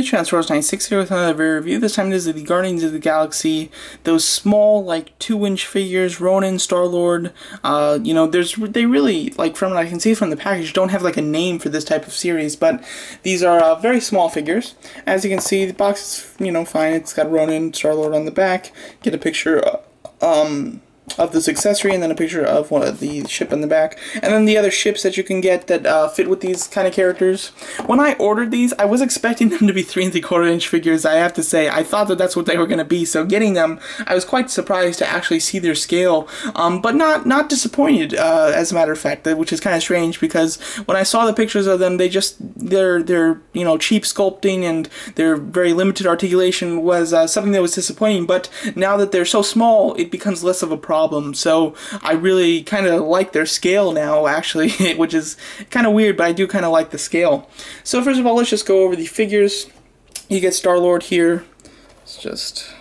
Transforce96 here with another review. This time it is the Guardians of the Galaxy. Those small, like 2-inch figures, Ronan, Star-Lord. You know, they really, like from what I can see from the package, don't have like a name for this type of series, but these are very small figures. As you can see, the box is, you know, fine. It's got Ronan, Star-Lord on the back. Get a picture of this accessory, and then a picture of one of the ship in the back, and then the other ships that you can get that fit with these kind of characters. When I ordered these, I was expecting them to be 3 3/4-inch figures. I have to say, I thought that that's what they were going to be, so getting them, I was quite surprised to actually see their scale, but not disappointed, as a matter of fact, which is kind of strange, because when I saw the pictures of them, they're you know, cheap sculpting and their very limited articulation was something that was disappointing, but now that they're so small, it becomes less of a problem. So I really kind of like their scale now, actually, which is kind of weird, but I do kind of like the scale. So first of all, let's just go over the figures. You get Star-Lord here. Let's just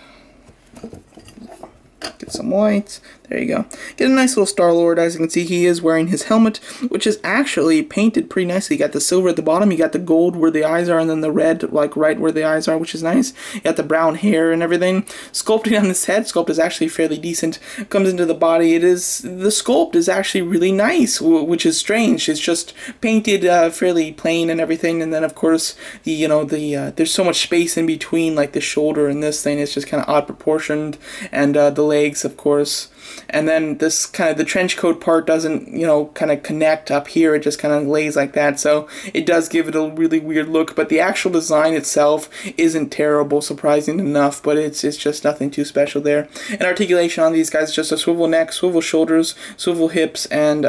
get some lights. There you go. Get a nice little Star-Lord. As you can see, he is wearing his helmet, which is actually painted pretty nicely. You got the silver at the bottom, you got the gold where the eyes are, and then the red, like right where the eyes are, which is nice. You got the brown hair and everything. Sculpting on this head sculpt is actually fairly decent. Comes into the body. The sculpt is actually really nice, which is strange. It's just painted fairly plain and everything, and then of course there's so much space in between, like the shoulder and this thing. It's just kind of odd proportioned, and the legs, of course. And then this kind of, the trench coat part doesn't, you know, kind of connect up here. It just kind of lays like that. So it does give it a really weird look. But the actual design itself isn't terrible, surprising enough. But it's just nothing too special there. And articulation on these guys is just a swivel neck, swivel shoulders, swivel hips, and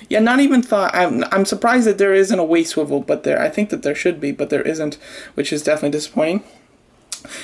yeah, not even thought. I'm surprised that there isn't a waist swivel, but I think that there should be, but there isn't, which is definitely disappointing.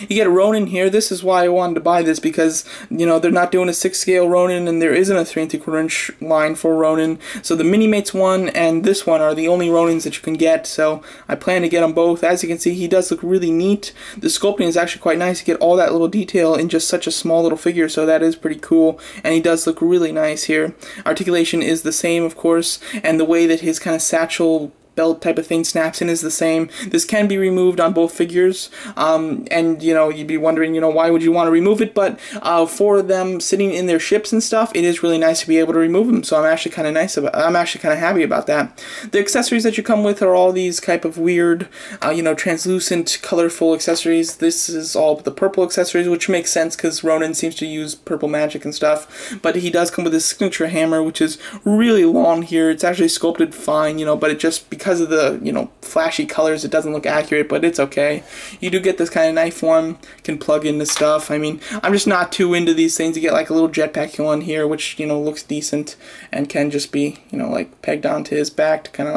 You get a Ronan here. This is why I wanted to buy this, because, you know, they're not doing a 6-scale Ronan, and there isn't a 3 3/4-inch line for Ronan. So the Mini-Mates one and this one are the only Ronans that you can get, so I plan to get them both. As you can see, he does look really neat. The sculpting is actually quite nice. You get all that little detail in just such a small little figure, so that is pretty cool, and he does look really nice here. Articulation is the same, of course, and the way that his kind of satchel belt type of thing snaps in is the same. This can be removed on both figures, and you know, you'd be wondering, you know, why would you want to remove it? But for them sitting in their ships and stuff, it is really nice to be able to remove them. So I'm actually kind of happy about that. The accessories that you come with are all these type of weird, you know, translucent, colorful accessories. This is all the purple accessories, which makes sense because Ronan seems to use purple magic and stuff. But he does come with his Nutria Hammer, which is really long here. It's actually sculpted fine, you know, but it just, because of the, you know, flashy colors, it doesn't look accurate, but it's okay. You do get this kind of knife form, can plug into stuff. I mean, I'm just not too into these things. You get like a little jetpack on here, which, you know, looks decent and can just be, you know, like pegged onto his back to kind of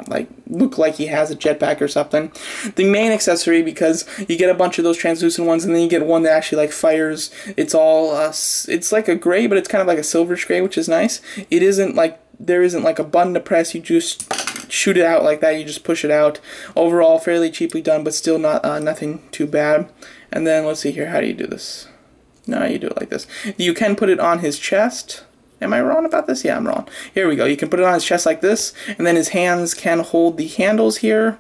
like look like he has a jetpack or something. The main accessory, because you get a bunch of those translucent ones, and then you get one that actually like fires. It's all it's like a gray, but it's kind of like a silverish gray, which is nice. It isn't like, there isn't like a button to press. You just shoot it out like that. You just push it out. Overall, fairly cheaply done, but still not nothing too bad. And then let's see here. How do you do this? No, you do it like this. You can put it on his chest. Am I wrong about this? Yeah, I'm wrong. Here we go. You can put it on his chest like this, and then his hands can hold the handles here,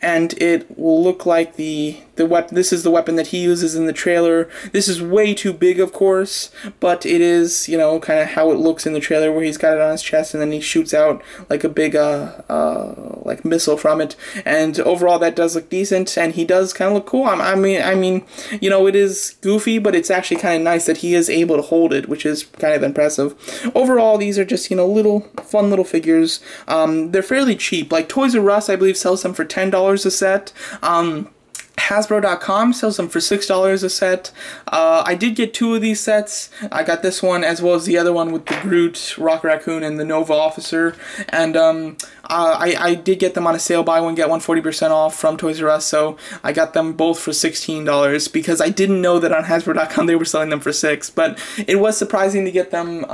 and it will look like the weapon. This is the weapon that he uses in the trailer. This is way too big, of course, but it is, you know, kind of how it looks in the trailer, where he's got it on his chest and then he shoots out like a big like missile from it. And overall, that does look decent, and he does kind of look cool. I mean, you know, it is goofy, but it's actually kind of nice that he is able to hold it, which is kind of impressive. Overall, these are just, you know, little fun little figures. They're fairly cheap. Like Toys R Us, I believe, sells them for $10 a set. Hasbro.com sells them for $6 a set. I did get 2 of these sets. I got this one as well as the other one with the Groot, Rocket Raccoon, and the Nova Officer. And I did get them on a sale, buy one, get one 40% off from Toys R Us, so I got them both for $16 because I didn't know that on Hasbro.com they were selling them for $6. But it was surprising to get them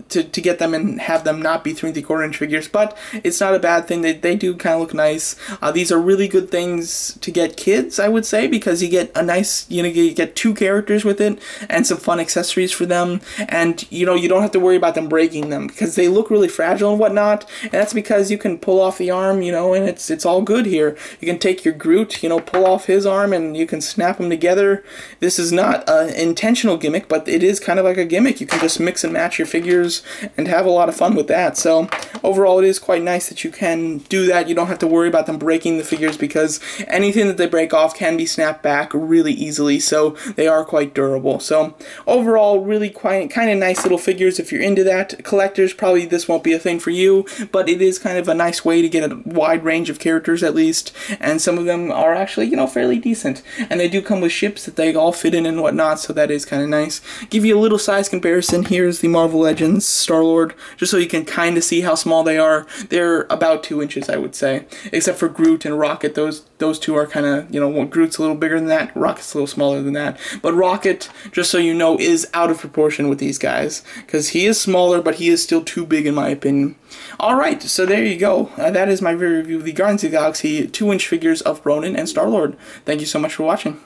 to get them and have them not be 3 3/4-inch figures, but it's not a bad thing. They do kind of look nice. These are really good things to get kids. I would say, because you get a nice, you get 2 characters with it and some fun accessories for them, and you don't have to worry about them breaking them because they look really fragile and whatnot, and that's because you can pull off the arm, and it's all good here. You can take your Groot, pull off his arm and you can snap them together. This is not an intentional gimmick, but it is kind of like a gimmick. You can just mix and match your figures and have a lot of fun with that. So overall, it is quite nice that you can do that. You don't have to worry about them breaking the figures because anything that they break off can be snapped back really easily, so they are quite durable. So overall, really kind of nice little figures. If you're into that, collectors, probably this won't be a thing for you, but it is kind of a nice way to get a wide range of characters at least, and some of them are actually, fairly decent. And they do come with ships that they all fit in and whatnot, so that is kind of nice. Give you a little size comparison. Here's the Marvel Legends Star-Lord, just so you can kind of see how small they are. They're about 2 inches, I would say, except for Groot and Rocket. Those two are kind of, Groot's a little bigger than that, Rocket's a little smaller than that. But Rocket, just so you know, is out of proportion with these guys, because he is smaller, but he is still too big in my opinion. Alright, so there you go. That is my review of the Guardians of the Galaxy 2-inch figures of Ronan and Star-Lord. Thank you so much for watching.